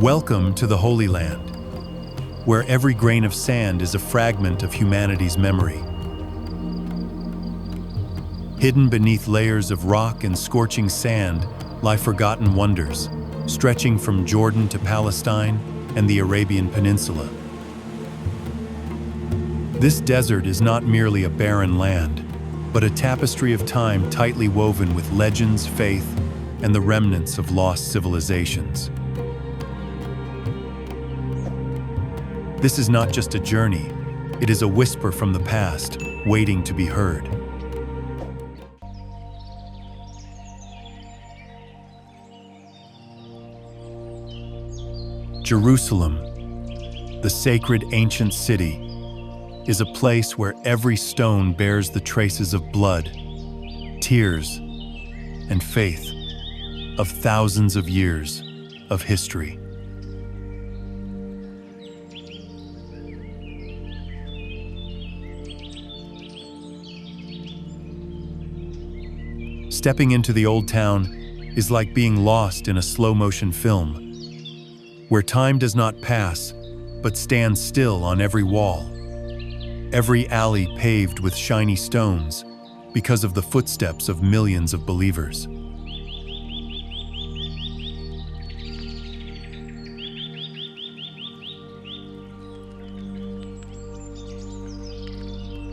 Welcome to the Holy Land, where every grain of sand is a fragment of humanity's memory. Hidden beneath layers of rock and scorching sand lie forgotten wonders, stretching from Jordan to Palestine and the Arabian Peninsula. This desert is not merely a barren land, but a tapestry of time tightly woven with legends, faith, and the remnants of lost civilizations. This is not just a journey, it is a whisper from the past, waiting to be heard. Jerusalem, the sacred ancient city, is a place where every stone bears the traces of blood, tears, and faith of thousands of years of history. Stepping into the old town is like being lost in a slow-motion film, where time does not pass, but stands still on every wall, every alley paved with shiny stones because of the footsteps of millions of believers.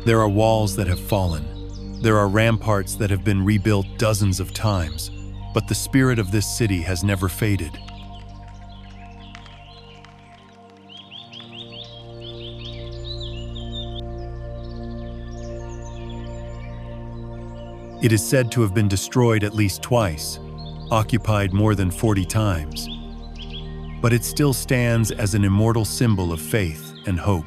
There are walls that have fallen. There are ramparts that have been rebuilt dozens of times, but the spirit of this city has never faded. It is said to have been destroyed at least twice, occupied more than 40 times, but it still stands as an immortal symbol of faith and hope.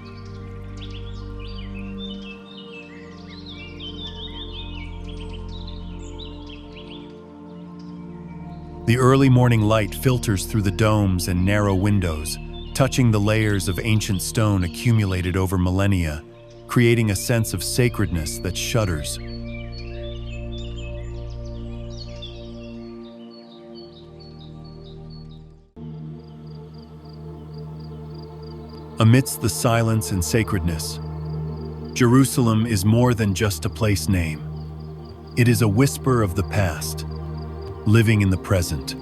The early morning light filters through the domes and narrow windows, touching the layers of ancient stone accumulated over millennia, creating a sense of sacredness that shudders. Amidst the silence and sacredness, Jerusalem is more than just a place name. It is a whisper of the past, living in the present.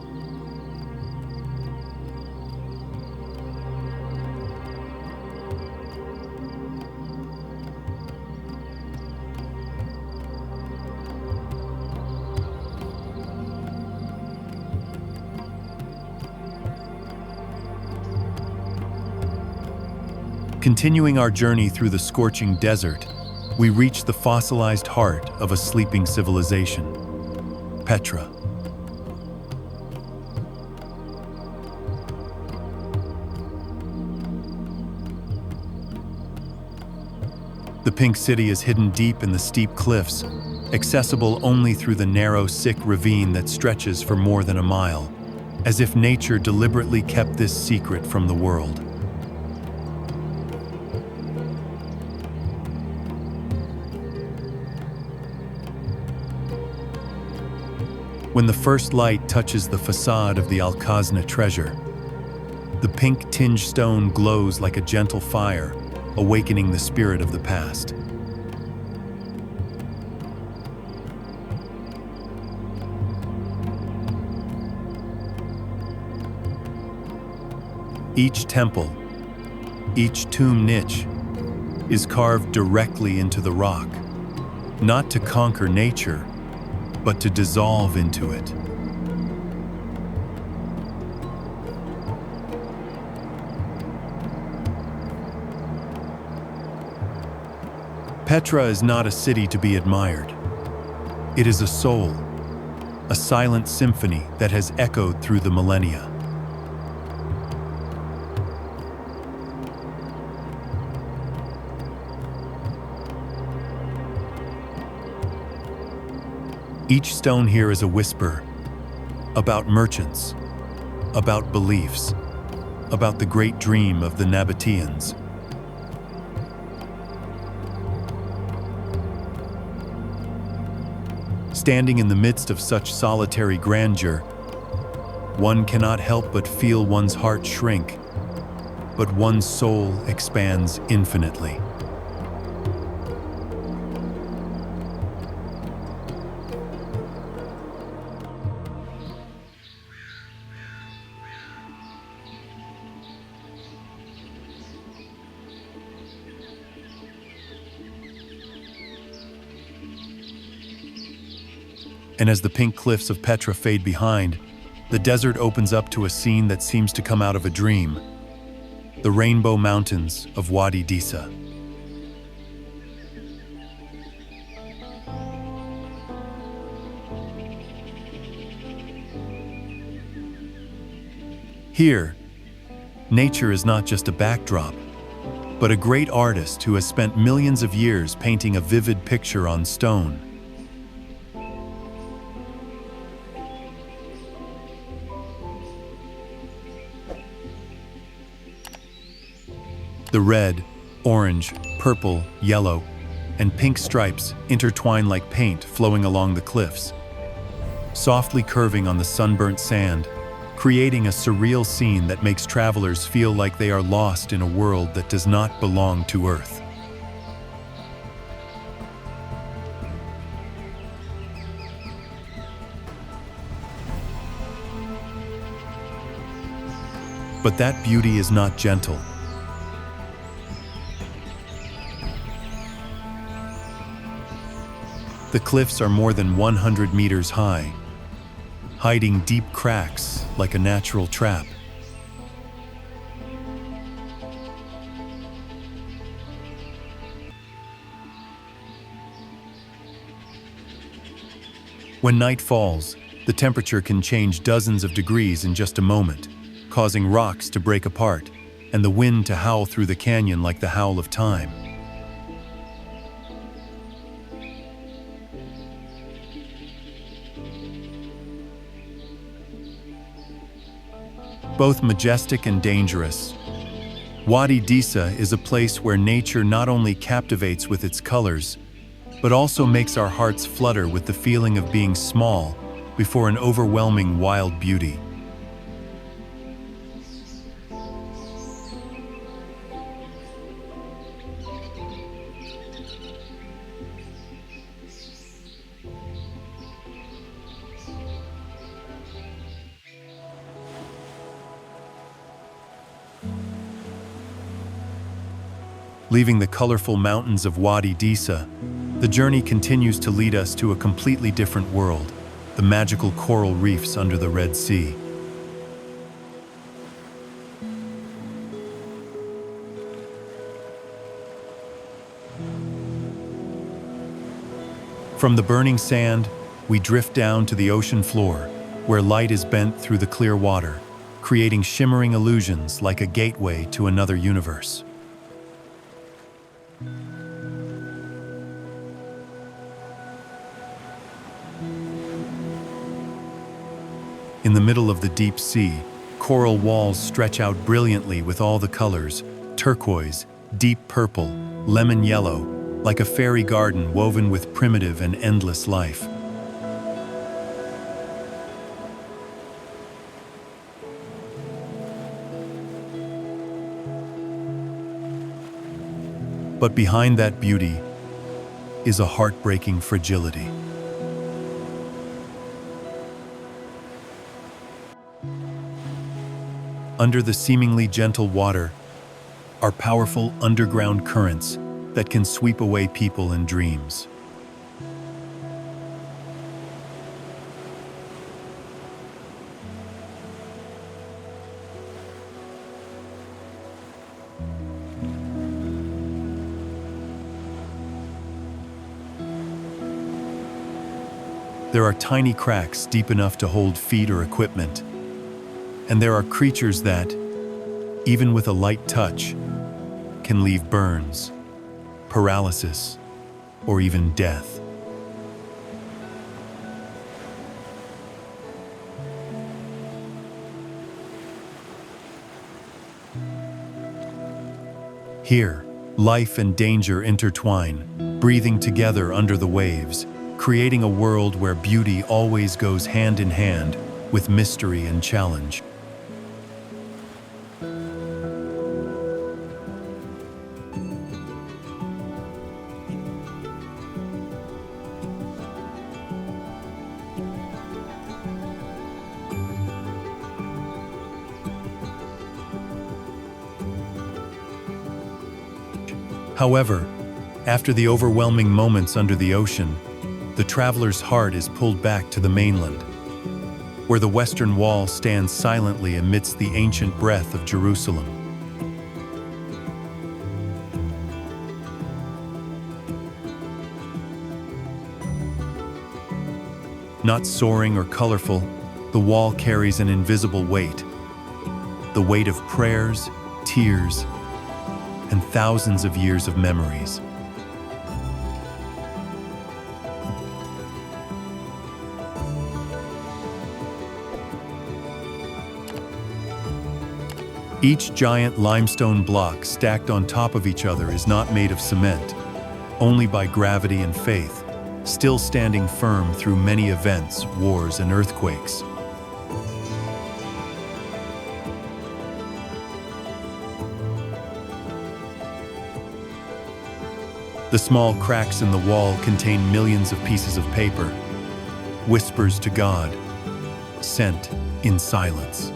Continuing our journey through the scorching desert, we reach the fossilized heart of a sleeping civilization, Petra. The pink city is hidden deep in the steep cliffs, accessible only through the narrow, sick ravine that stretches for more than a mile, as if nature deliberately kept this secret from the world. When the first light touches the facade of the Al-Khazna treasure, the pink-tinged stone glows like a gentle fire, awakening the spirit of the past. Each temple, each tomb niche, is carved directly into the rock, not to conquer nature, but to dissolve into it. Petra is not a city to be admired. It is a soul, a silent symphony that has echoed through the millennia. Each stone here is a whisper about merchants, about beliefs, about the great dream of the Nabateans. Standing in the midst of such solitary grandeur, one cannot help but feel one's heart shrink, but one's soul expands infinitely. And as the pink cliffs of Petra fade behind, the desert opens up to a scene that seems to come out of a dream: the Rainbow Mountains of Wadi Disah. Here, nature is not just a backdrop, but a great artist who has spent millions of years painting a vivid picture on stone. The red, orange, purple, yellow, and pink stripes intertwine like paint flowing along the cliffs, softly curving on the sunburnt sand, creating a surreal scene that makes travelers feel like they are lost in a world that does not belong to Earth. But that beauty is not gentle. The cliffs are more than 100 meters high, hiding deep cracks like a natural trap. When night falls, the temperature can change dozens of degrees in just a moment, causing rocks to break apart and the wind to howl through the canyon like the howl of time. Both majestic and dangerous, Wadi Disah is a place where nature not only captivates with its colors, but also makes our hearts flutter with the feeling of being small before an overwhelming wild beauty. Leaving the colorful mountains of Wadi Disah, the journey continues to lead us to a completely different world, the magical coral reefs under the Red Sea. From the burning sand, we drift down to the ocean floor, where light is bent through the clear water, creating shimmering illusions like a gateway to another universe. In the middle of the deep sea, coral walls stretch out brilliantly with all the colors: turquoise, deep purple, lemon yellow, like a fairy garden woven with primitive and endless life. But behind that beauty is a heartbreaking fragility. Under the seemingly gentle water are powerful underground currents that can sweep away people and dreams. There are tiny cracks deep enough to hold feet or equipment. And there are creatures that, even with a light touch, can leave burns, paralysis, or even death. Here, life and danger intertwine, breathing together under the waves, creating a world where beauty always goes hand in hand with mystery and challenge. However, after the overwhelming moments under the ocean, the traveler's heart is pulled back to the mainland, where the Western Wall stands silently amidst the ancient breath of Jerusalem. Not soaring or colorful, the wall carries an invisible weight, the weight of prayers, tears, and thousands of years of memories. Each giant limestone block stacked on top of each other is not made of cement, only by gravity and faith, still standing firm through many events, wars, and earthquakes. The small cracks in the wall contain millions of pieces of paper, whispers to God, sent in silence.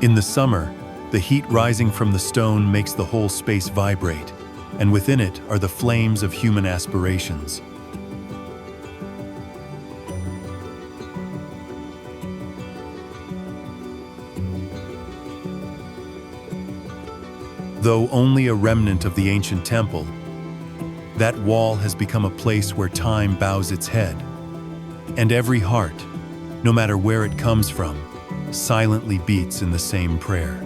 In the summer, the heat rising from the stone makes the whole space vibrate, and within it are the flames of human aspirations. Though only a remnant of the ancient temple, that wall has become a place where time bows its head, and every heart, no matter where it comes from, silently beats in the same prayer.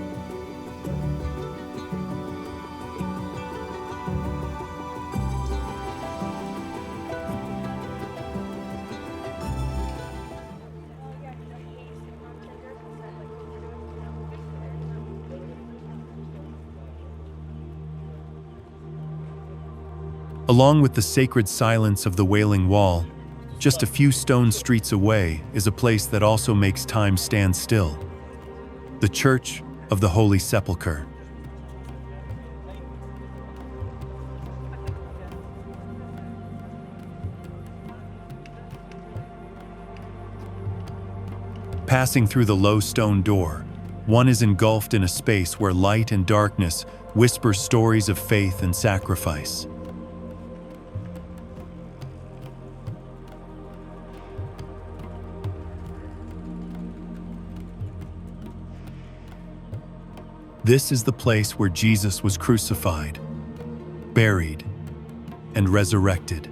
Along with the sacred silence of the Wailing Wall, just a few stone streets away is a place that also makes time stand still: the Church of the Holy Sepulchre. Passing through the low stone door, one is engulfed in a space where light and darkness whisper stories of faith and sacrifice. This is the place where Jesus was crucified, buried, and resurrected,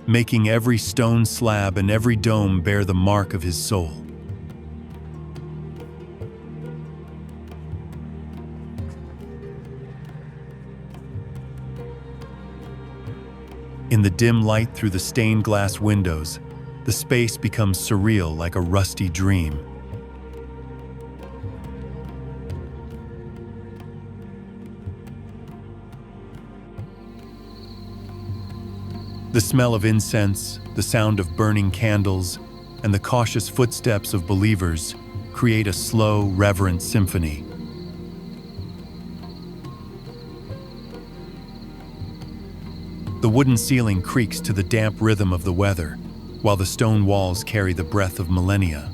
making every stone slab and every dome bear the mark of his soul. In the dim light through the stained glass windows, the space becomes surreal, like a rusty dream. The smell of incense, the sound of burning candles, and the cautious footsteps of believers create a slow, reverent symphony. The wooden ceiling creaks to the damp rhythm of the weather, while the stone walls carry the breath of millennia.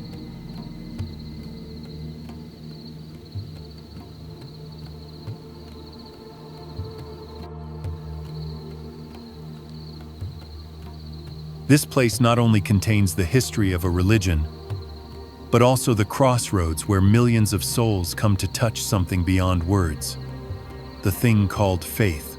This place not only contains the history of a religion, but also the crossroads where millions of souls come to touch something beyond words, the thing called faith.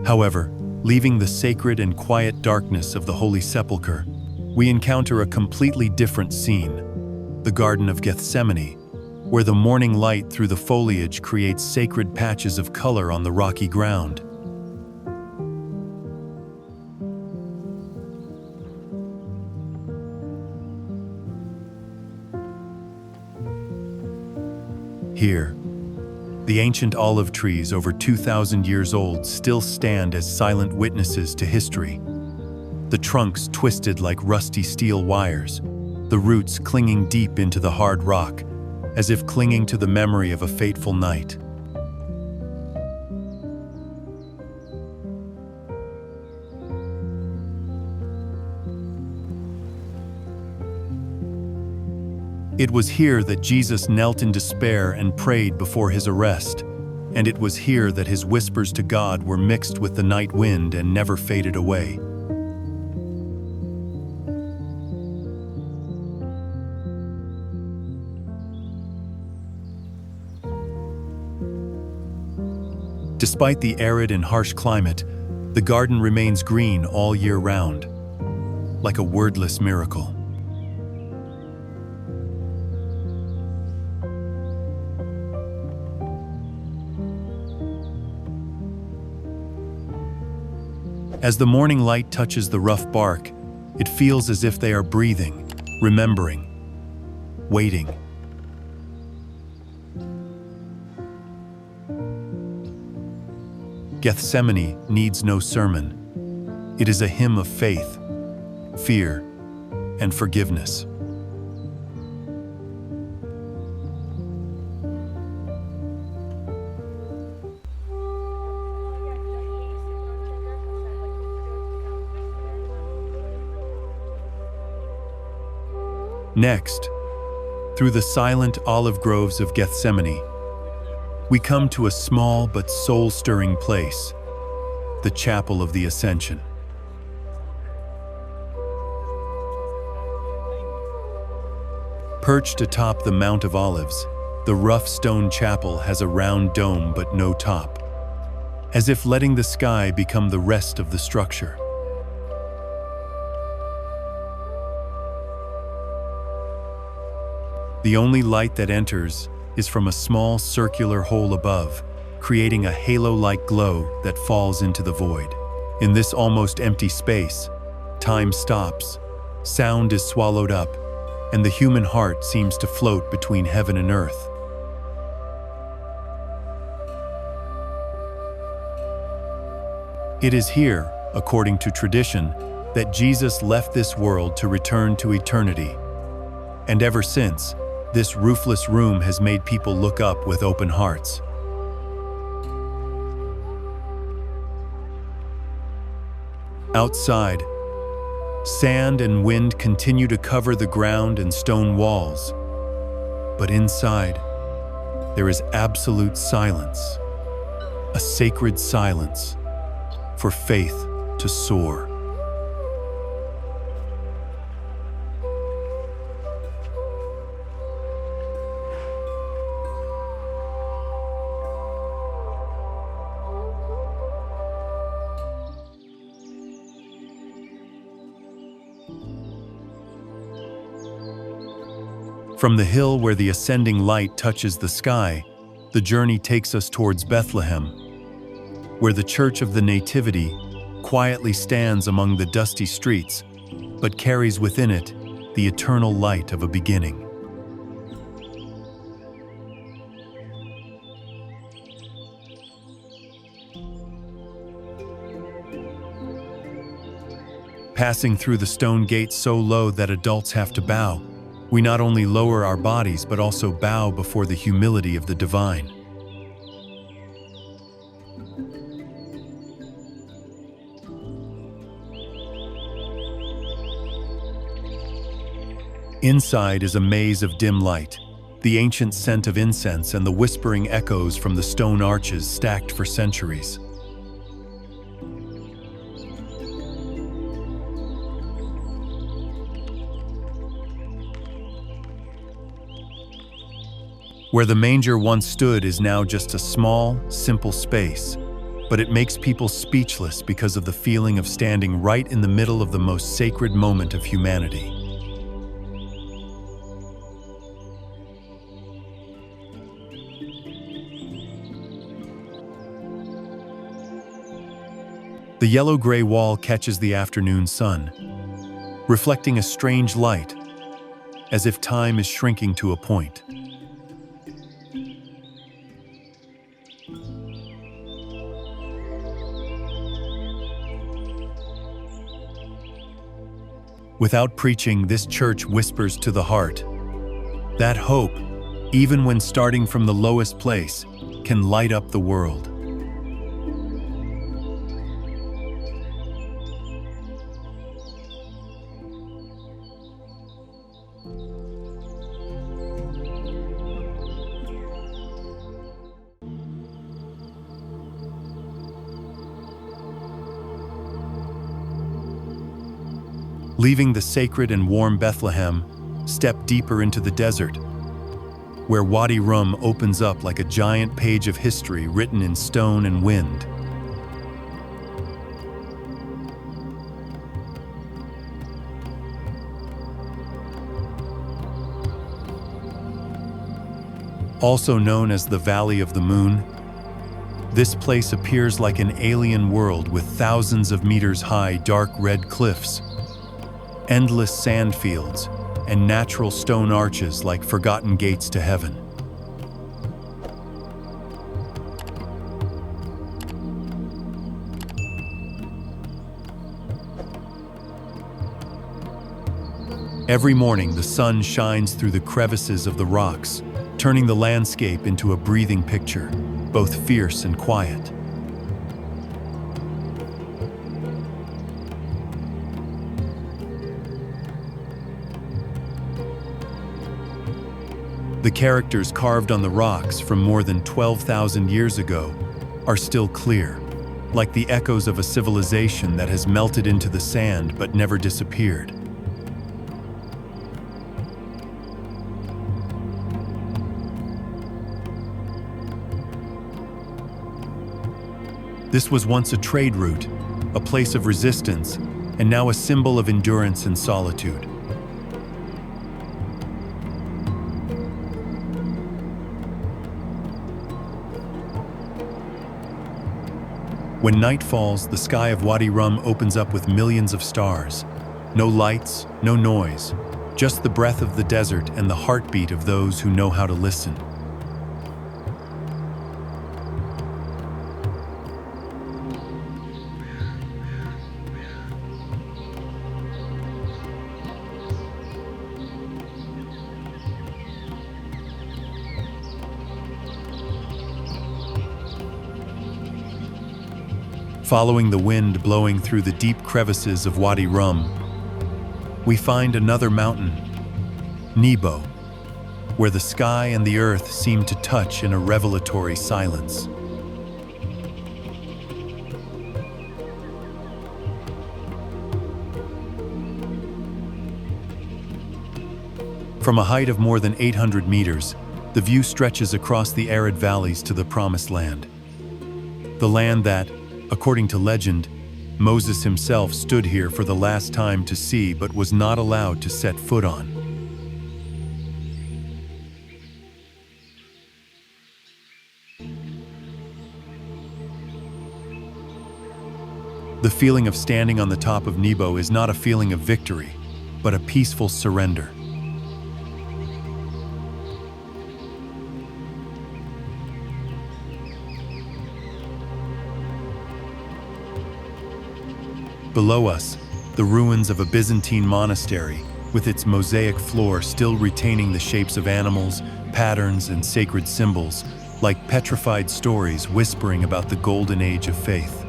However, leaving the sacred and quiet darkness of the Holy Sepulchre, we encounter a completely different scene: the Garden of Gethsemane, where the morning light through the foliage creates sacred patches of color on the rocky ground. Here, the ancient olive trees over 2,000 years old still stand as silent witnesses to history. The trunks twisted like rusty steel wires, the roots clinging deep into the hard rock, as if clinging to the memory of a fateful night. It was here that Jesus knelt in despair and prayed before his arrest, and it was here that his whispers to God were mixed with the night wind and never faded away. Despite the arid and harsh climate, the garden remains green all year round, like a wordless miracle. As the morning light touches the rough bark, it feels as if they are breathing, remembering, waiting. Gethsemane needs no sermon. It is a hymn of faith, fear, and forgiveness. Next, through the silent olive groves of Gethsemane, we come to a small but soul-stirring place, the Chapel of the Ascension. Perched atop the Mount of Olives, the rough stone chapel has a round dome but no top, as if letting the sky become the rest of the structure. The only light that enters is from a small circular hole above, creating a halo-like glow that falls into the void. In this almost empty space, time stops, sound is swallowed up, and the human heart seems to float between heaven and earth. It is here, according to tradition, that Jesus left this world to return to eternity. And ever since, this roofless room has made people look up with open hearts. Outside, sand and wind continue to cover the ground and stone walls. But inside, there is absolute silence, a sacred silence for faith to soar. From the hill where the ascending light touches the sky, the journey takes us towards Bethlehem, where the Church of the Nativity quietly stands among the dusty streets, but carries within it the eternal light of a beginning. Passing through the stone gate so low that adults have to bow, we not only lower our bodies but also bow before the humility of the divine. Inside is a maze of dim light, the ancient scent of incense and the whispering echoes from the stone arches stacked for centuries. Where the manger once stood is now just a small, simple space, but it makes people speechless because of the feeling of standing right in the middle of the most sacred moment of humanity. The yellow-gray wall catches the afternoon sun, reflecting a strange light, as if time is shrinking to a point. Without preaching, this church whispers to the heart that hope, even when starting from the lowest place, can light up the world. Leaving the sacred and warm Bethlehem, step deeper into the desert, where Wadi Rum opens up like a giant page of history written in stone and wind. Also known as the Valley of the Moon, this place appears like an alien world with thousands of meters high dark red cliffs, endless sand fields, and natural stone arches like forgotten gates to heaven. Every morning, the sun shines through the crevices of the rocks, turning the landscape into a breathing picture, both fierce and quiet. The characters carved on the rocks from more than 12,000 years ago are still clear, like the echoes of a civilization that has melted into the sand but never disappeared. This was once a trade route, a place of resistance, and now a symbol of endurance and solitude. When night falls, the sky of Wadi Rum opens up with millions of stars. No lights, no noise, just the breath of the desert and the heartbeat of those who know how to listen. Following the wind blowing through the deep crevices of Wadi Rum, we find another mountain, Nebo, where the sky and the earth seem to touch in a revelatory silence. From a height of more than 800 meters, the view stretches across the arid valleys to the Promised Land. The land that, according to legend, Moses himself stood here for the last time to see but was not allowed to set foot on. The feeling of standing on the top of Nebo is not a feeling of victory, but a peaceful surrender. Below us, the ruins of a Byzantine monastery, with its mosaic floor still retaining the shapes of animals, patterns, and sacred symbols, like petrified stories whispering about the golden age of faith.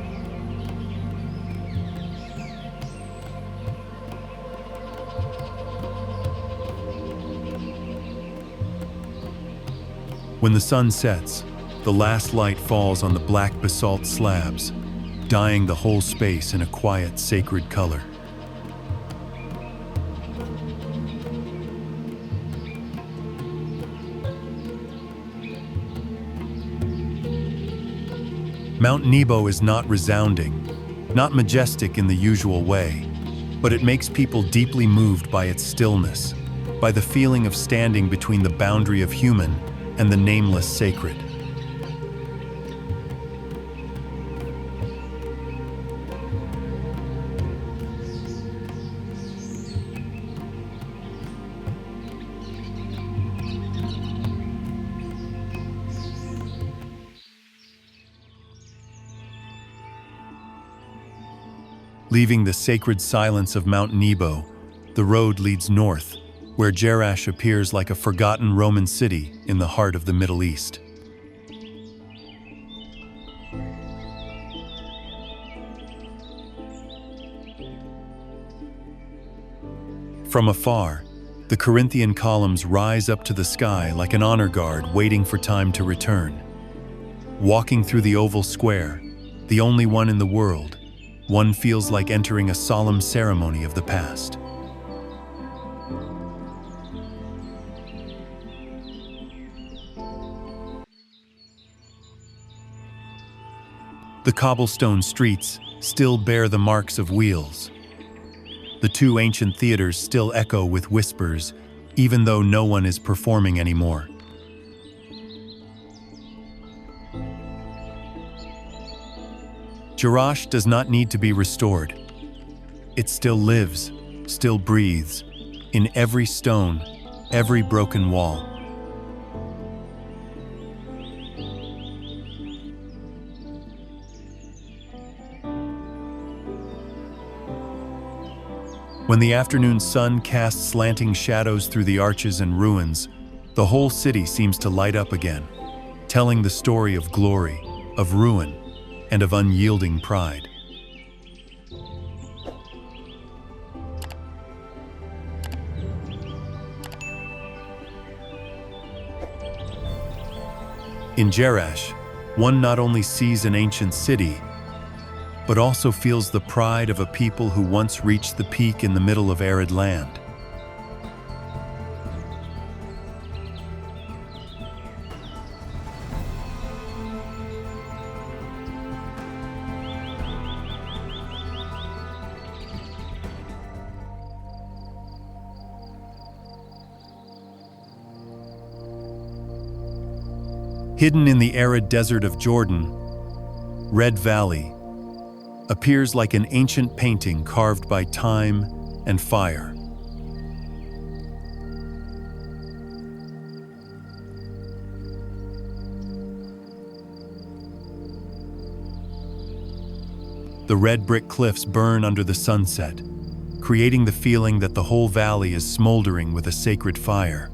When the sun sets, the last light falls on the black basalt slabs, dyeing the whole space in a quiet, sacred color. Mount Nebo is not resounding, not majestic in the usual way, but it makes people deeply moved by its stillness, by the feeling of standing between the boundary of human and the nameless sacred. Leaving the sacred silence of Mount Nebo, the road leads north, where Jerash appears like a forgotten Roman city in the heart of the Middle East. From afar, the Corinthian columns rise up to the sky like an honor guard waiting for time to return. Walking through the oval square, the only one in the world, one feels like entering a solemn ceremony of the past. The cobblestone streets still bear the marks of wheels. The two ancient theaters still echo with whispers, even though no one is performing anymore. Jerash does not need to be restored. It still lives, still breathes, in every stone, every broken wall. When the afternoon sun casts slanting shadows through the arches and ruins, the whole city seems to light up again, telling the story of glory, of ruin, and of unyielding pride. In Jerash, one not only sees an ancient city, but also feels the pride of a people who once reached the peak in the middle of arid land. Hidden in the arid desert of Jordan, Red Valley appears like an ancient painting carved by time and fire. The red brick cliffs burn under the sunset, creating the feeling that the whole valley is smoldering with a sacred fire.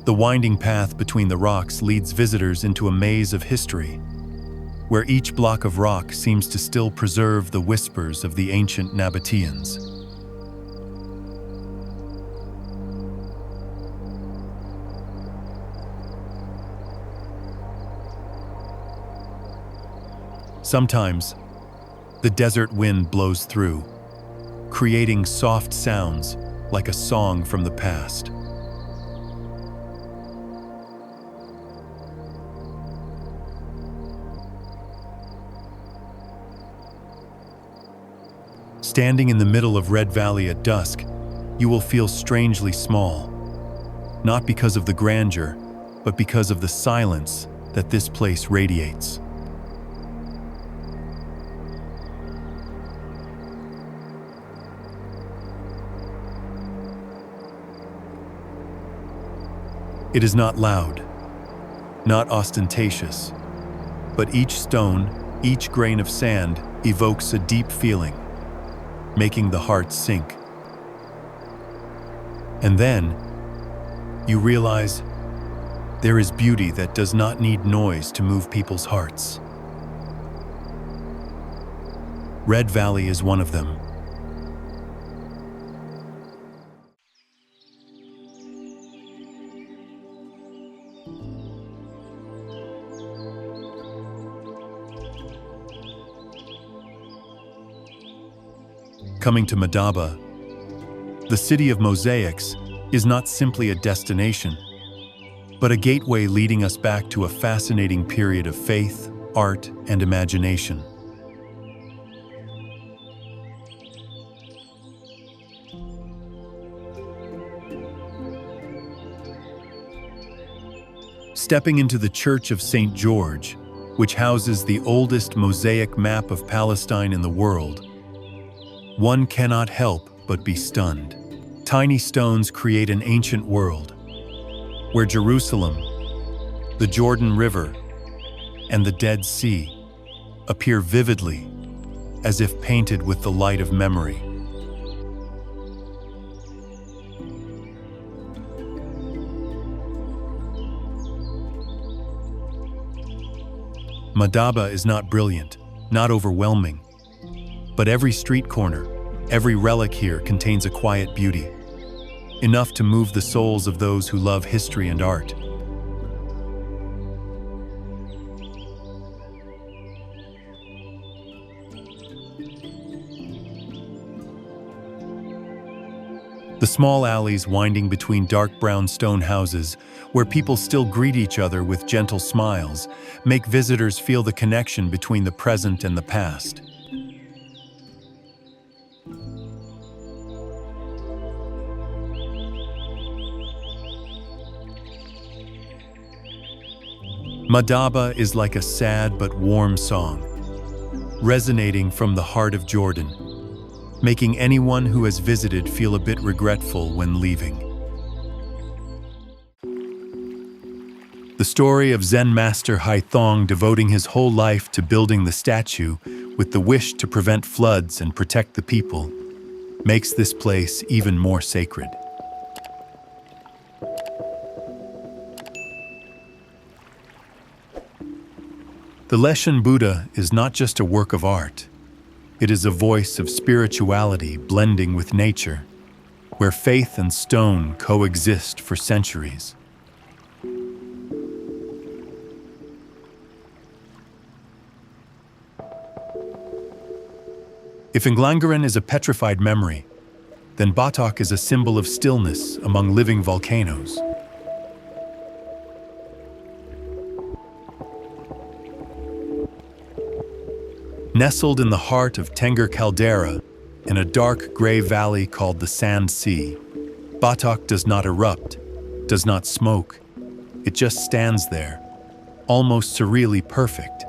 The winding path between the rocks leads visitors into a maze of history, where each block of rock seems to still preserve the whispers of the ancient Nabateans. Sometimes, the desert wind blows through, creating soft sounds like a song from the past. Standing in the middle of Red Valley at dusk, you will feel strangely small, not because of the grandeur, but because of the silence that this place radiates. It is not loud, not ostentatious, but each stone, each grain of sand evokes a deep feeling, making the heart sink. And then, you realize there is beauty that does not need noise to move people's hearts. Red Valley is one of them. Coming to Madaba, the city of mosaics, is not simply a destination, but a gateway leading us back to a fascinating period of faith, art, and imagination. Stepping into the Church of St. George, which houses the oldest mosaic map of Palestine in the world, one cannot help but be stunned. Tiny stones create an ancient world, where Jerusalem, the Jordan River, and the Dead Sea appear vividly, as if painted with the light of memory. Madaba is not brilliant, not overwhelming, but every street corner, every relic here contains a quiet beauty, enough to move the souls of those who love history and art. The small alleys winding between dark brown stone houses, where people still greet each other with gentle smiles, make visitors feel the connection between the present and the past. Madaba is like a sad but warm song, resonating from the heart of Jordan, making anyone who has visited feel a bit regretful when leaving. The story of Zen master Haithong devoting his whole life to building the statue with the wish to prevent floods and protect the people makes this place even more sacred. The Leshan Buddha is not just a work of art. It is a voice of spirituality blending with nature, where faith and stone coexist for centuries. If Nglangaren is a petrified memory, then Batok is a symbol of stillness among living volcanoes. Nestled in the heart of Tengger Caldera, in a dark gray valley called the Sand Sea, Batok does not erupt, does not smoke. It just stands there, almost surreally perfect.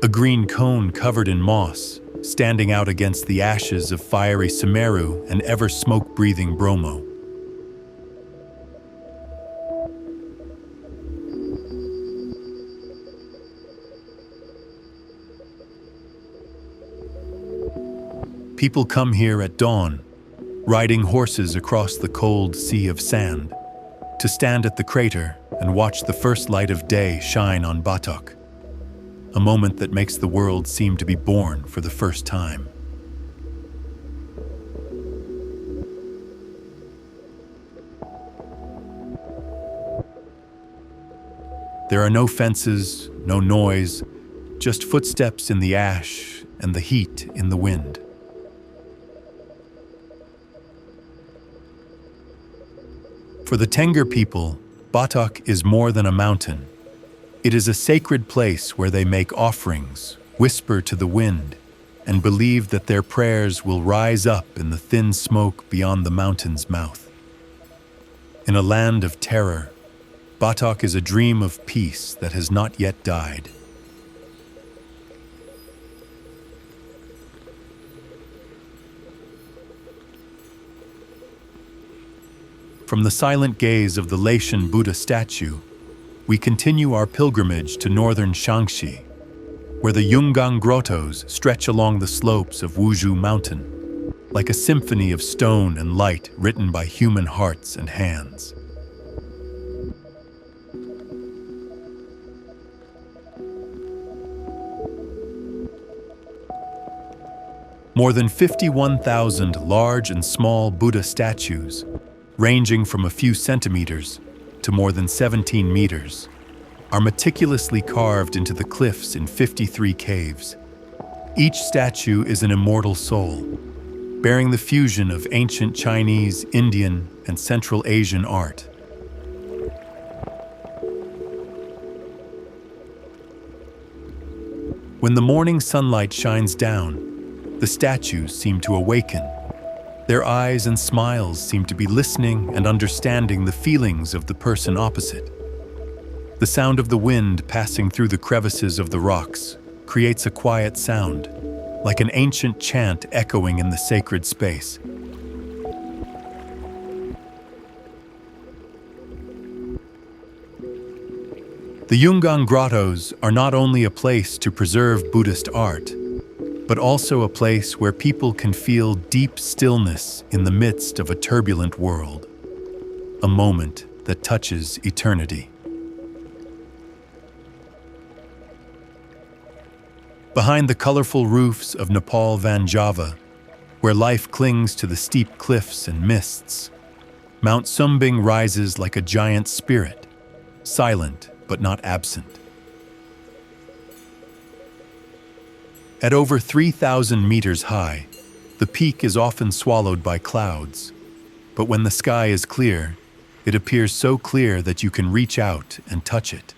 A green cone covered in moss, standing out against the ashes of fiery Semeru and ever smoke-breathing Bromo. People come here at dawn, riding horses across the cold sea of sand, to stand at the crater and watch the first light of day shine on Batok, a moment that makes the world seem to be born for the first time. There are no fences, no noise, just footsteps in the ash and the heat in the wind. For the Tengger people, Batok is more than a mountain. It is a sacred place where they make offerings, whisper to the wind, and believe that their prayers will rise up in the thin smoke beyond the mountain's mouth. In a land of terror, Batok is a dream of peace that has not yet died. From the silent gaze of the Leshan Buddha statue, we continue our pilgrimage to northern Shaanxi, where the Yungang grottos stretch along the slopes of Wuzhou Mountain, like a symphony of stone and light written by human hearts and hands. More than 51,000 large and small Buddha statues, ranging from a few centimeters to more than 17 meters, are meticulously carved into the cliffs in 53 caves. Each statue is an immortal soul, bearing the fusion of ancient Chinese, Indian, and Central Asian art. When the morning sunlight shines down, the statues seem to awaken. Their eyes and smiles seem to be listening and understanding the feelings of the person opposite. The sound of the wind passing through the crevices of the rocks creates a quiet sound, like an ancient chant echoing in the sacred space. The Yungang Grottos are not only a place to preserve Buddhist art, but also a place where people can feel deep stillness in the midst of a turbulent world, a moment that touches eternity. Behind the colorful roofs of Nepal Vanjava, where life clings to the steep cliffs and mists, Mount Sumbing rises like a giant spirit, silent but not absent. At over 3,000 meters high, the peak is often swallowed by clouds, but when the sky is clear, it appears so clear that you can reach out and touch it.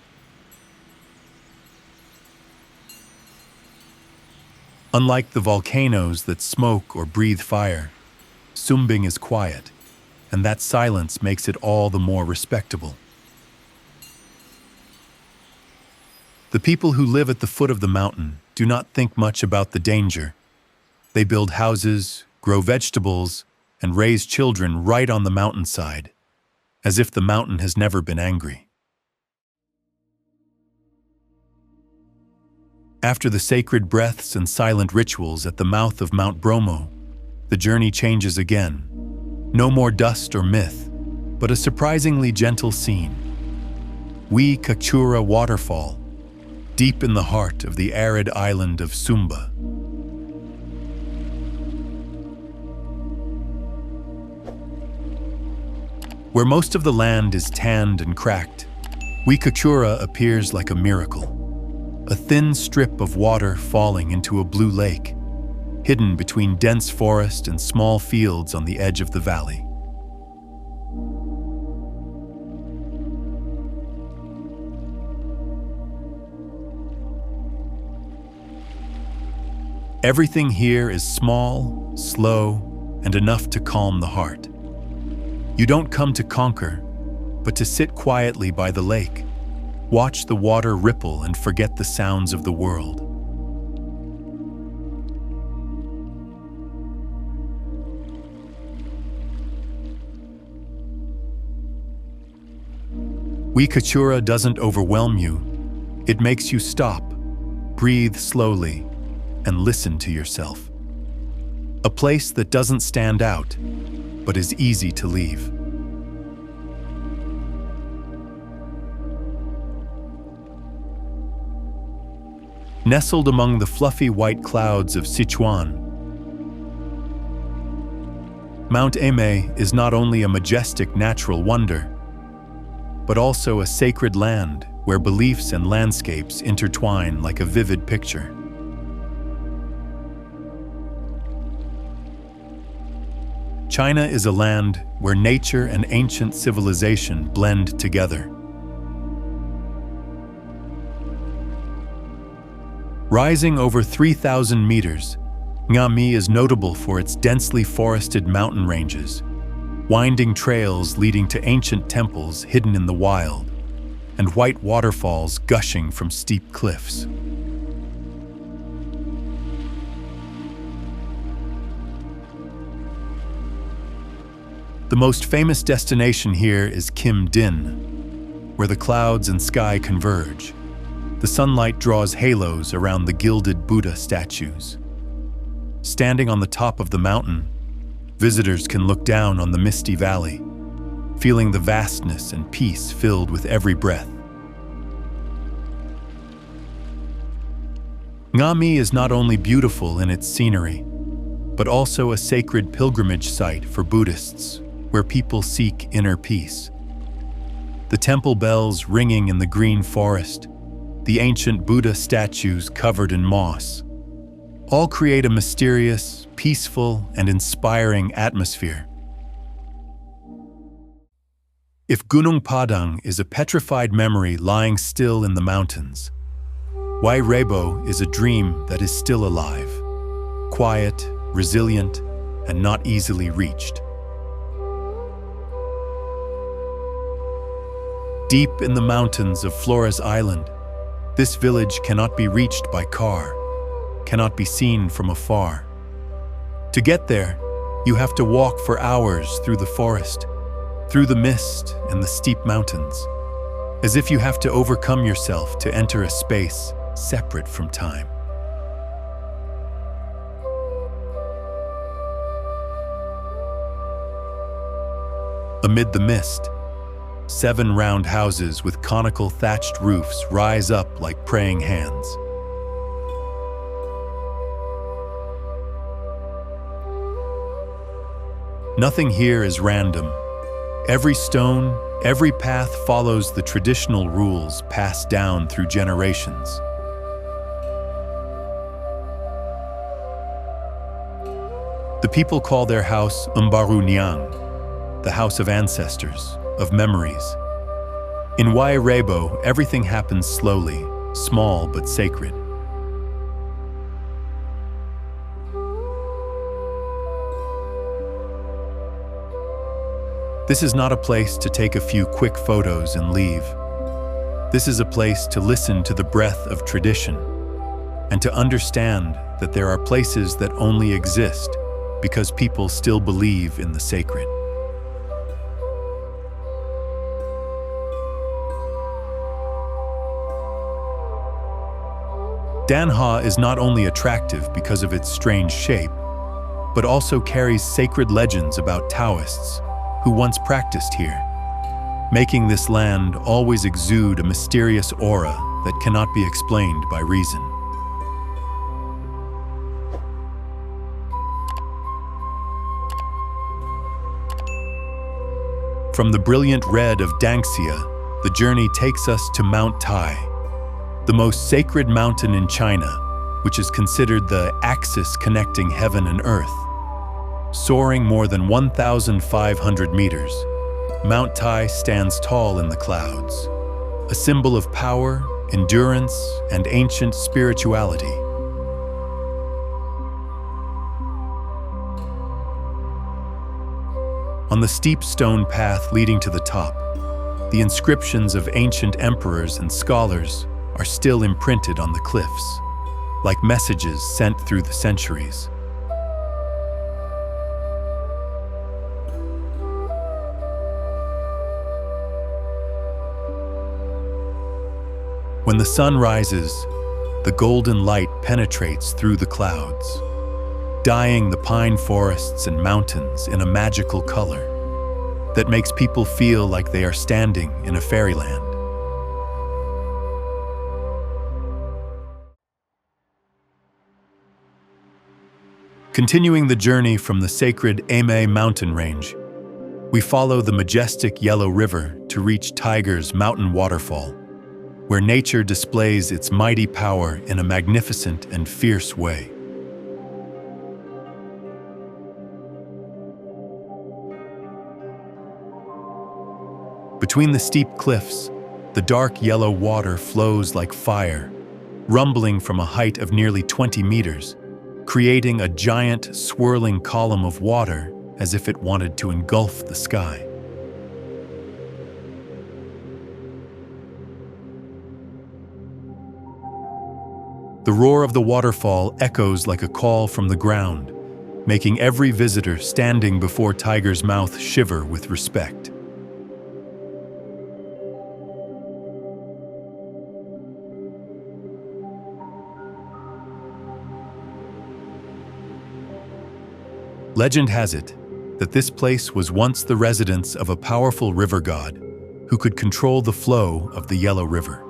Unlike the volcanoes that smoke or breathe fire, Sumbing is quiet, and that silence makes it all the more respectable. The people who live at the foot of the mountain do not think much about the danger. They build houses, grow vegetables, and raise children right on the mountainside, as if the mountain has never been angry. After the sacred breaths and silent rituals at the mouth of Mount Bromo, the journey changes again. No more dust or myth, but a surprisingly gentle scene. Wi Kachura Waterfall, deep in the heart of the arid island of Sumba. Where most of the land is tanned and cracked, Wi Kachura appears like a miracle. A thin strip of water falling into a blue lake, hidden between dense forest and small fields on the edge of the valley. Everything here is small, slow, and enough to calm the heart. You don't come to conquer, but to sit quietly by the lake, watch the water ripple and forget the sounds of the world. Wi Kachura doesn't overwhelm you. It makes you stop, breathe slowly, and listen to yourself. A place that doesn't stand out, but is easy to leave. Nestled among the fluffy white clouds of Sichuan, Mount Eme is not only a majestic natural wonder, but also a sacred land where beliefs and landscapes intertwine like a vivid picture. China is a land where nature and ancient civilization blend together. Rising over 3,000 meters, Ngami is notable for its densely forested mountain ranges, winding trails leading to ancient temples hidden in the wild, and white waterfalls gushing from steep cliffs. The most famous destination here is Kim Din, where the clouds and sky converge. The sunlight draws halos around the gilded Buddha statues. Standing on the top of the mountain, visitors can look down on the misty valley, feeling the vastness and peace filled with every breath. Ngami is not only beautiful in its scenery, but also a sacred pilgrimage site for Buddhists, where people seek inner peace. The temple bells ringing in the green forest, the ancient Buddha statues covered in moss, all create a mysterious, peaceful, and inspiring atmosphere. If Gunung Padang is a petrified memory lying still in the mountains, Raibow is a dream that is still alive, quiet, resilient, and not easily reached. Deep in the mountains of Flores Island, This village cannot be reached by car, cannot be seen from afar. To get there, you have to walk for hours through the forest, through the mist and the steep mountains, as if you have to overcome yourself to enter a space separate from time. Amid the mist, 7 round houses with conical thatched roofs rise up like praying hands. Nothing here is random. Every stone, every path follows the traditional rules passed down through generations. The people call their house Umbaru, the house of ancestors, of memories. In Raibow, everything happens slowly, small but sacred. This is not a place to take a few quick photos and leave. This is a place to listen to the breath of tradition and to understand that there are places that only exist because people still believe in the sacred. Danha is not only attractive because of its strange shape, but also carries sacred legends about Taoists who once practiced here, making this land always exude a mysterious aura that cannot be explained by reason. From the brilliant red of Dangxia, the journey takes us to Mount Tai, the most sacred mountain in China, which is considered the axis connecting heaven and earth. Soaring more than 1,500 meters, Mount Tai stands tall in the clouds, a symbol of power, endurance, and ancient spirituality. On the steep stone path leading to the top, the inscriptions of ancient emperors and scholars are still imprinted on the cliffs, like messages sent through the centuries. When the sun rises, the golden light penetrates through the clouds, dyeing the pine forests and mountains in a magical color that makes people feel like they are standing in a fairyland. Continuing the journey from the sacred Ame mountain range, we follow the majestic Yellow River to reach Tiger's mountain waterfall, where nature displays its mighty power in a magnificent and fierce way. Between the steep cliffs, the dark yellow water flows like fire, rumbling from a height of nearly 20 meters, creating a giant, swirling column of water as if it wanted to engulf the sky. The roar of the waterfall echoes like a call from the ground, making every visitor standing before Tiger's mouth shiver with respect. Legend has it that this place was once the residence of a powerful river god who could control the flow of the Yellow River.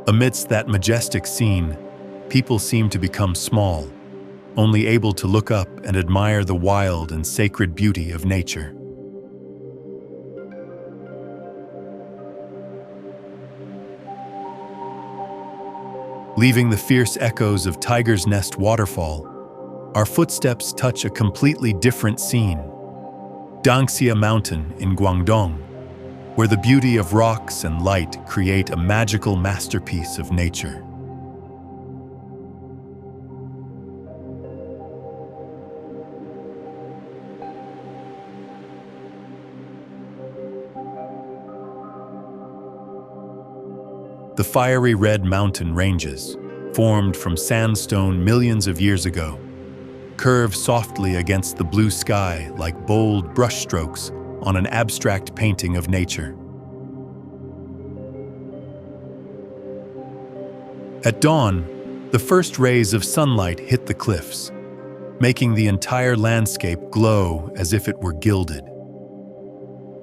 Amidst that majestic scene, people seem to become small, only able to look up and admire the wild and sacred beauty of nature. Leaving the fierce echoes of Tiger's Nest waterfall, our footsteps touch a completely different scene. Dangxia Mountain in Guangdong, where the beauty of rocks and light create a magical masterpiece of nature. The fiery red mountain ranges, formed from sandstone millions of years ago, curve softly against the blue sky like bold brushstrokes on an abstract painting of nature. At dawn, the first rays of sunlight hit the cliffs, making the entire landscape glow as if it were gilded.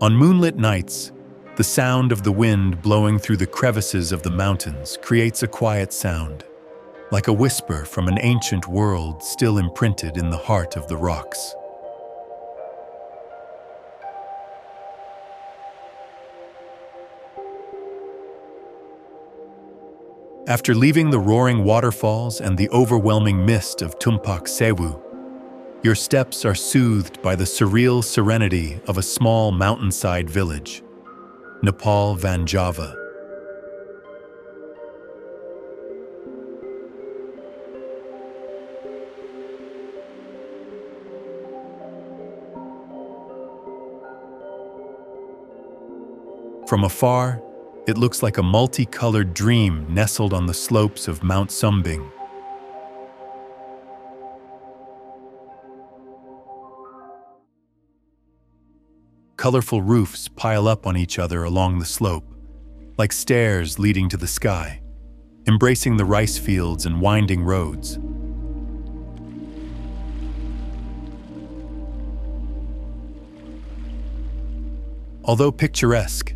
On moonlit nights, the sound of the wind blowing through the crevices of the mountains creates a quiet sound, like a whisper from an ancient world still imprinted in the heart of the rocks. After leaving the roaring waterfalls and the overwhelming mist of Tumpak Sewu, your steps are soothed by the surreal serenity of a small mountainside village, Nepal Vanjava. From afar, it looks like a multicolored dream nestled on the slopes of Mount Sumbing. Colorful roofs pile up on each other along the slope, like stairs leading to the sky, embracing the rice fields and winding roads. Although picturesque,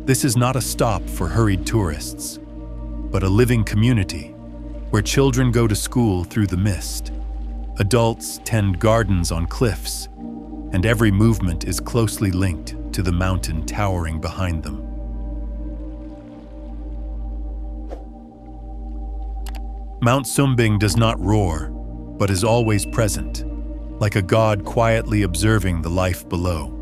this is not a stop for hurried tourists, but a living community where children go to school through the mist, adults tend gardens on cliffs, and every movement is closely linked to the mountain towering behind them. Mount Sumbing does not roar, but is always present, like a god quietly observing the life below.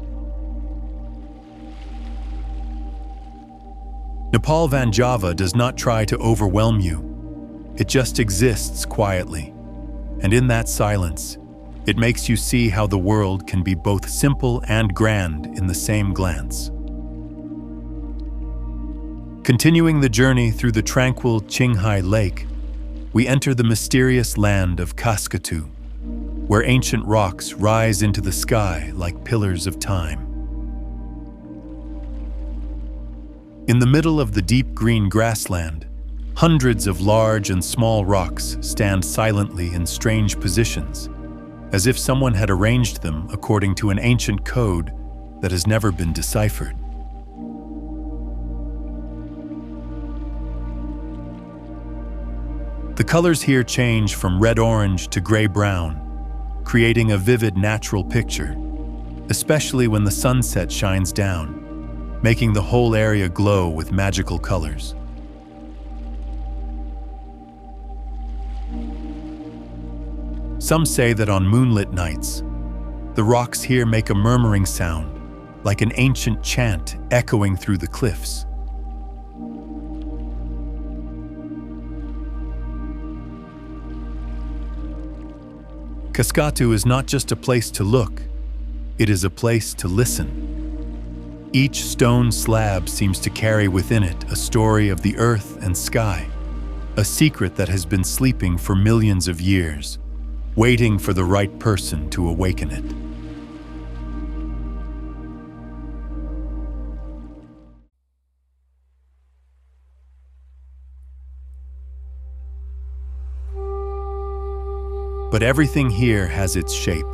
Nepal Vanjava does not try to overwhelm you. It just exists quietly, and in that silence, it makes you see how the world can be both simple and grand in the same glance. Continuing the journey through the tranquil Qinghai Lake, we enter the mysterious land of Kaskatu, where ancient rocks rise into the sky like pillars of time. In the middle of the deep green grassland, hundreds of large and small rocks stand silently in strange positions, as if someone had arranged them according to an ancient code that has never been deciphered. The colors here change from red-orange to gray-brown, creating a vivid natural picture, especially when the sunset shines down, making the whole area glow with magical colors. Some say that on moonlit nights, the rocks here make a murmuring sound, like an ancient chant echoing through the cliffs. Kaskatu is not just a place to look, it is a place to listen. Each stone slab seems to carry within it a story of the earth and sky, a secret that has been sleeping for millions of years, waiting for the right person to awaken it. But everything here has its shape.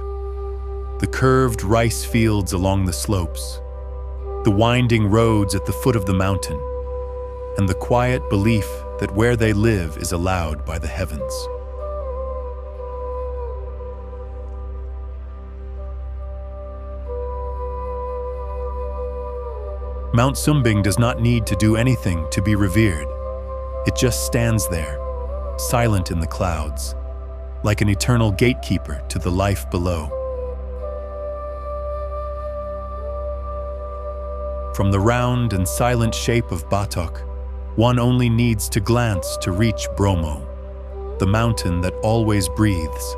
The curved rice fields along the slopes, the winding roads at the foot of the mountain, and the quiet belief that where they live is allowed by the heavens. Mount Sumbing does not need to do anything to be revered. It just stands there, silent in the clouds, like an eternal gatekeeper to the life below. From the round and silent shape of Batok, one only needs to glance to reach Bromo, the mountain that always breathes.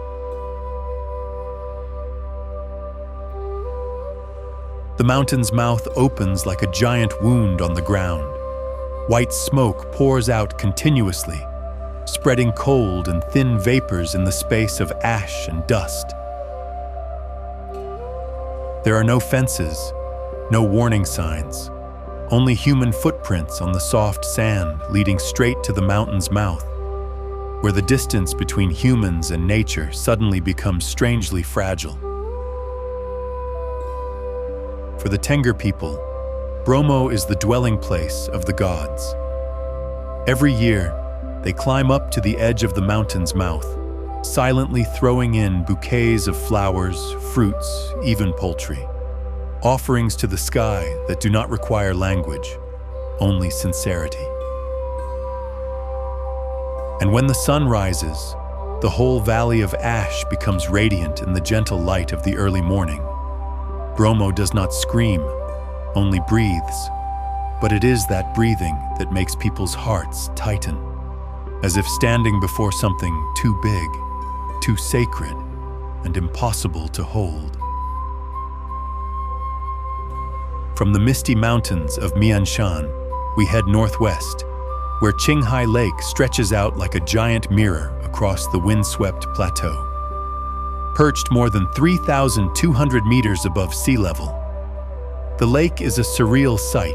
The mountain's mouth opens like a giant wound on the ground, White smoke pours out continuously, spreading cold and thin vapors in the space of ash and dust. There are no fences, no warning signs, only human footprints on the soft sand leading straight to the mountain's mouth, where the distance between humans and nature suddenly becomes strangely fragile. For the Tengur people, Bromo is the dwelling place of the gods. Every year, they climb up to the edge of the mountain's mouth, silently throwing in bouquets of flowers, fruits, even poultry, offerings to the sky that do not require language, only sincerity. And when the sun rises, the whole valley of ash becomes radiant in the gentle light of the early morning. Bromo does not scream, only breathes, but it is that breathing that makes people's hearts tighten, as if standing before something too big, too sacred, and impossible to hold. From the misty mountains of Mianshan, we head northwest, where Qinghai Lake stretches out like a giant mirror across the windswept plateau. Perched more than 3,200 meters above sea level, the lake is a surreal sight,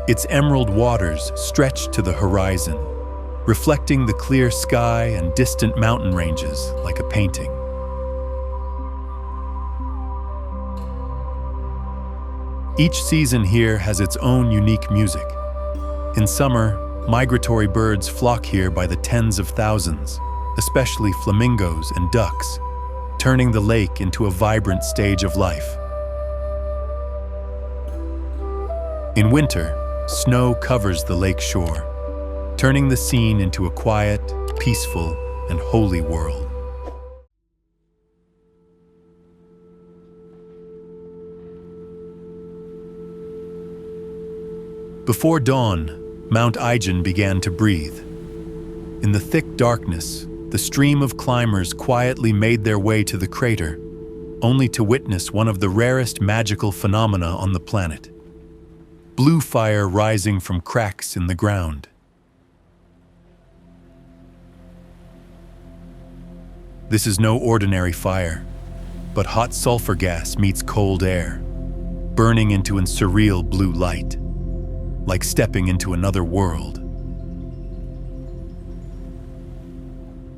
its emerald waters stretched to the horizon, reflecting the clear sky and distant mountain ranges like a painting. Each season here has its own unique music. In summer, migratory birds flock here by the tens of thousands, especially flamingos and ducks, turning the lake into a vibrant stage of life. In winter, snow covers the lake shore, turning the scene into a quiet, peaceful, and holy world. Before dawn, Mount Ijen began to breathe. In the thick darkness, the stream of climbers quietly made their way to the crater, only to witness one of the rarest magical phenomena on the planet: blue fire rising from cracks in the ground. This is no ordinary fire, but hot sulfur gas meets cold air, burning into a surreal blue light, like stepping into another world.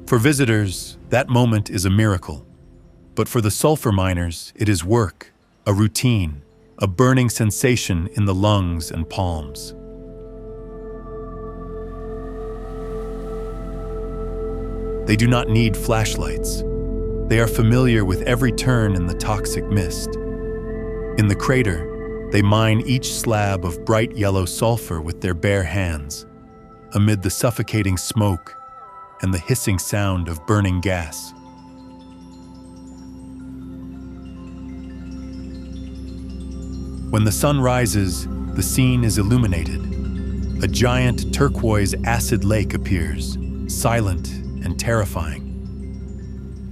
For visitors, that moment is a miracle, but for the sulfur miners, it is work, a routine, a burning sensation in the lungs and palms. They do not need flashlights. They are familiar with every turn in the toxic mist. In the crater, they mine each slab of bright yellow sulfur with their bare hands, amid the suffocating smoke and the hissing sound of burning gas. When the sun rises, the scene is illuminated. A giant turquoise acid lake appears, silent and terrifying.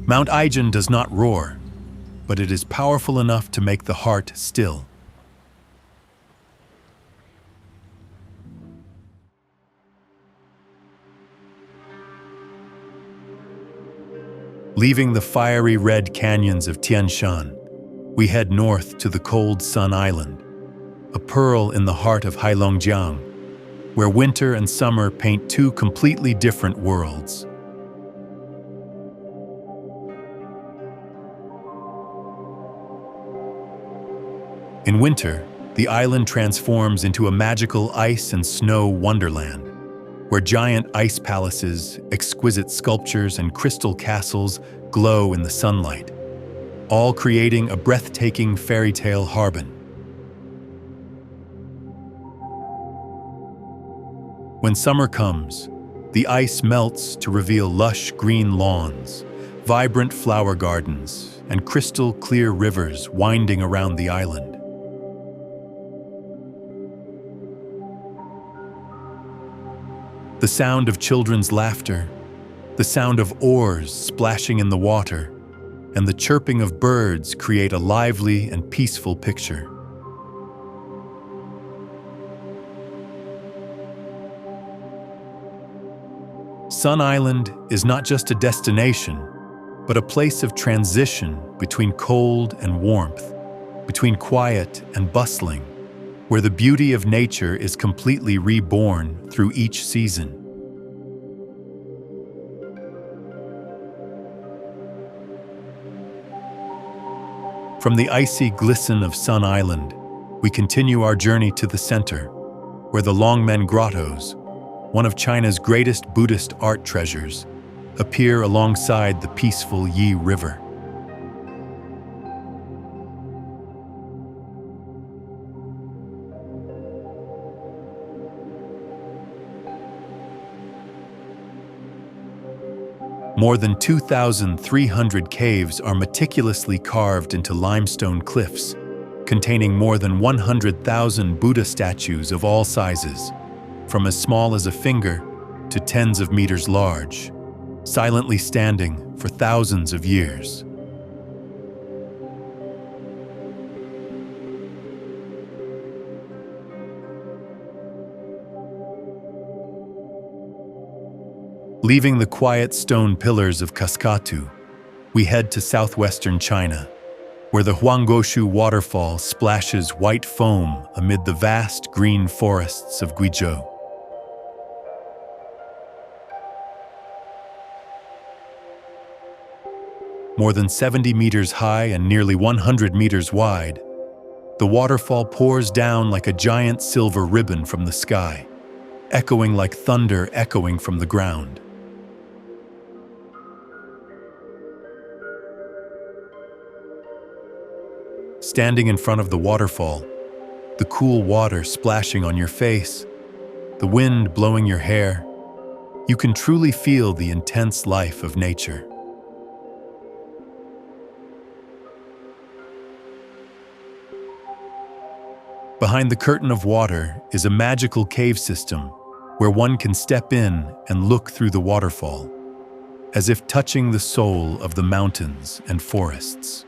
Mount Ijen does not roar, but it is powerful enough to make the heart still. Leaving the fiery red canyons of Tian Shan, we head north to the cold Sun Island, a pearl in the heart of Heilongjiang, where winter and summer paint two completely different worlds. In winter, the island transforms into a magical ice and snow wonderland, where giant ice palaces, exquisite sculptures, and crystal castles glow in the sunlight, all creating a breathtaking fairy tale harbor. When summer comes, the ice melts to reveal lush green lawns, vibrant flower gardens, and crystal clear rivers winding around the island. The sound of children's laughter, the sound of oars splashing in the water, and the chirping of birds create a lively and peaceful picture. Sun Island is not just a destination, but a place of transition between cold and warmth, between quiet and bustling, where the beauty of nature is completely reborn through each season. From the icy glisten of Sun Island, we continue our journey to the center, where the Longmen Grottos, one of China's greatest Buddhist art treasures, appear alongside the peaceful Yi River. More than 2,300 caves are meticulously carved into limestone cliffs, containing more than 100,000 Buddha statues of all sizes, from as small as a finger to tens of meters large, silently standing for thousands of years. Leaving the quiet stone pillars of Cascatu, we head to southwestern China, where the Huanggoshu waterfall splashes white foam amid the vast green forests of Guizhou. More than 70 meters high and nearly 100 meters wide, the waterfall pours down like a giant silver ribbon from the sky, echoing like thunder echoing from the ground. Standing in front of the waterfall, the cool water splashing on your face, the wind blowing your hair, you can truly feel the intense life of nature. Behind the curtain of water is a magical cave system where one can step in and look through the waterfall, as if touching the soul of the mountains and forests.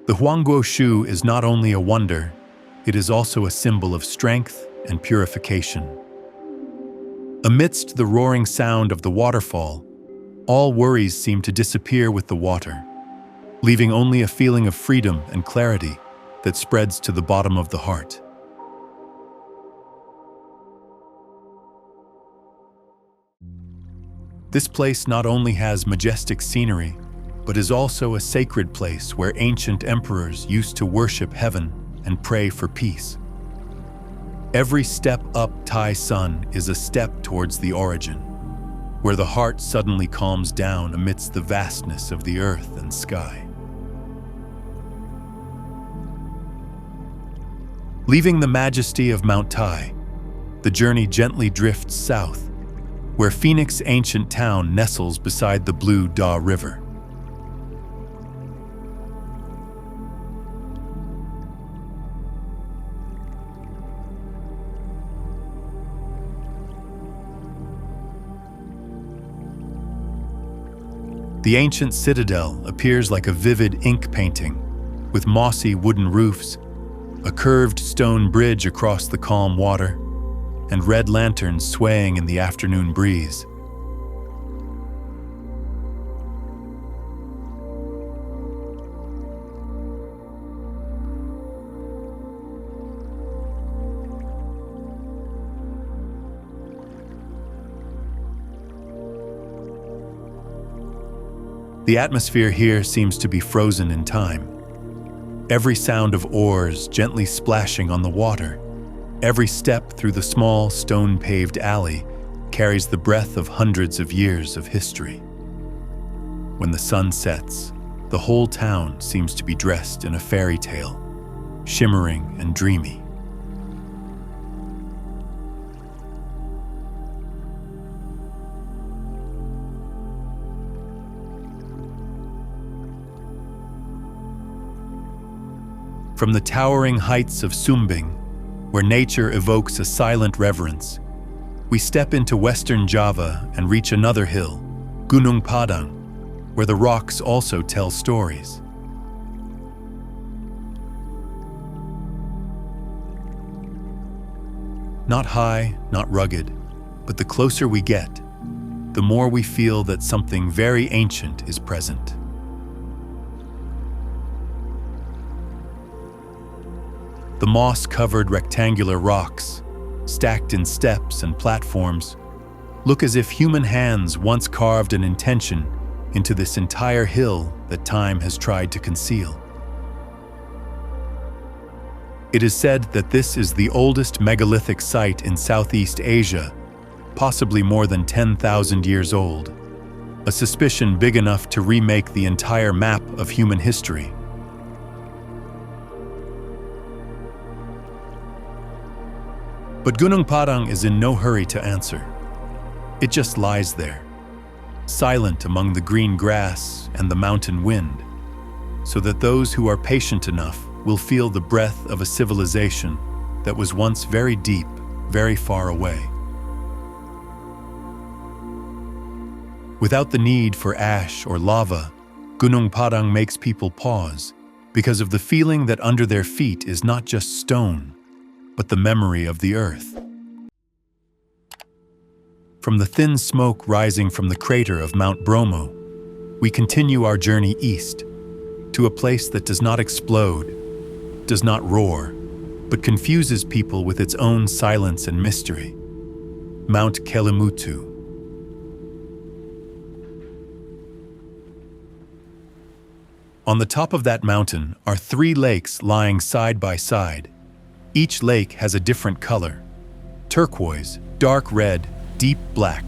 The Huanggoshu is not only a wonder, it is also a symbol of strength and purification. Amidst the roaring sound of the waterfall, all worries seem to disappear with the water, leaving only a feeling of freedom and clarity that spreads to the bottom of the heart. This place not only has majestic scenery, but is also a sacred place where ancient emperors used to worship heaven and pray for peace. Every step up Tai Sun is a step towards the origin, where the heart suddenly calms down amidst the vastness of the earth and sky. Leaving the majesty of Mount Tai, the journey gently drifts south, where Phoenix's ancient town nestles beside the blue Da River. The ancient citadel appears like a vivid ink painting, with mossy wooden roofs, a curved stone bridge across the calm water, and red lanterns swaying in the afternoon breeze. The atmosphere here seems to be frozen in time. Every sound of oars gently splashing on the water, every step through the small stone-paved alley carries the breath of hundreds of years of history. When the sun sets, the whole town seems to be dressed in a fairy tale, shimmering and dreamy. From the towering heights of Sumbing, where nature evokes a silent reverence, we step into western Java and reach another hill, Gunung Padang, where the rocks also tell stories. Not high, not rugged, but the closer we get, the more we feel that something very ancient is present. The moss-covered rectangular rocks, stacked in steps and platforms, look as if human hands once carved an intention into this entire hill that time has tried to conceal. It is said that this is the oldest megalithic site in Southeast Asia, possibly more than 10,000 years old, a suspicion big enough to remake the entire map of human history. But Gunung Padang is in no hurry to answer. It just lies there, silent among the green grass and the mountain wind, so that those who are patient enough will feel the breath of a civilization that was once very deep, very far away. Without the need for ash or lava, Gunung Padang makes people pause because of the feeling that under their feet is not just stone, but the memory of the earth. From the thin smoke rising from the crater of Mount Bromo, we continue our journey east, to a place that does not explode, does not roar, but confuses people with its own silence and mystery. Mount Kelimutu. On the top of that mountain are 3 lakes lying side by side. Each lake has a different color: turquoise, dark red, deep black,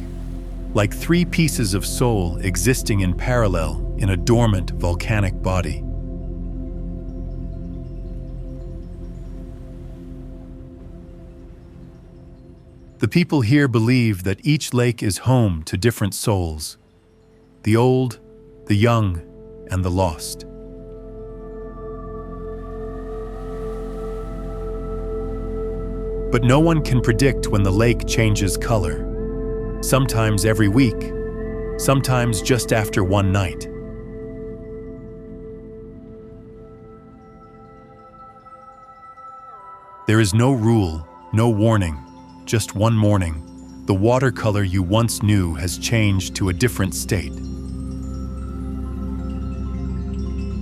like 3 pieces of soul existing in parallel in a dormant volcanic body. The people here believe that each lake is home to different souls: the old, the young, and the lost. But no one can predict when the lake changes color. Sometimes every week, sometimes just after one night. There is no rule, no warning, just one morning, the watercolor you once knew has changed to a different state.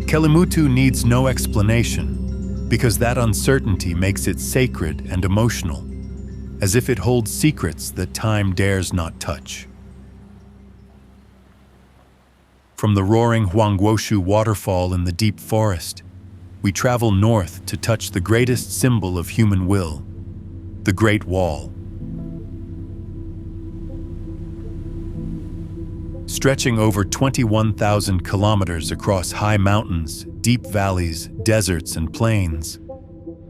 Kelimutu needs no explanation, because that uncertainty makes it sacred and emotional, as if it holds secrets that time dares not touch. From the roaring Huangguoshu waterfall in the deep forest, we travel north to touch the greatest symbol of human will, the Great Wall. Stretching over 21,000 kilometers across high mountains, deep valleys, deserts, and plains,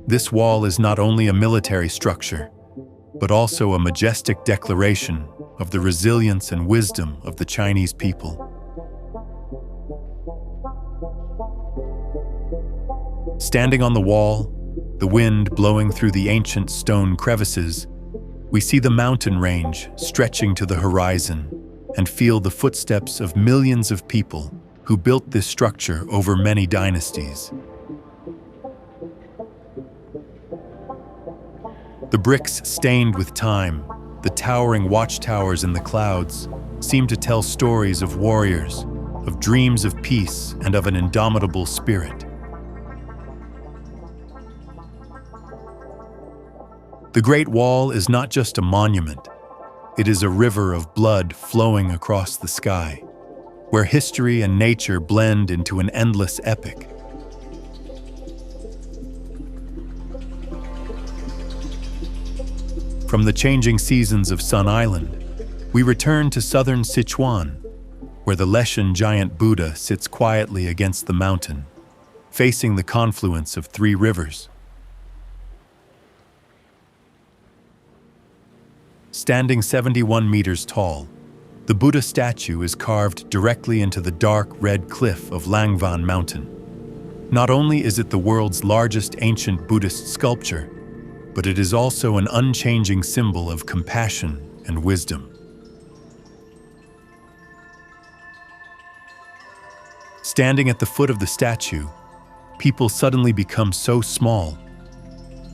this wall is not only a military structure, but also a majestic declaration of the resilience and wisdom of the Chinese people. Standing on the wall, the wind blowing through the ancient stone crevices, we see the mountain range stretching to the horizon and feel the footsteps of millions of people who built this structure over many dynasties. The bricks stained with time, the towering watchtowers in the clouds, seem to tell stories of warriors, of dreams of peace, and of an indomitable spirit. The Great Wall is not just a monument. It is a river of blood flowing across the sky, where history and nature blend into an endless epic. From the changing seasons of Sun Island, we return to southern Sichuan, where the Leshan giant Buddha sits quietly against the mountain, facing the confluence of 3 rivers. Standing 71 meters tall, the Buddha statue is carved directly into the dark red cliff of Langvan Mountain. Not only is it the world's largest ancient Buddhist sculpture, but it is also an unchanging symbol of compassion and wisdom. Standing at the foot of the statue, people suddenly become so small.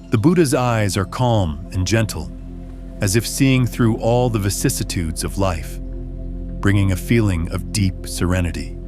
The Buddha's eyes are calm and gentle, as if seeing through all the vicissitudes of life, bringing a feeling of deep serenity.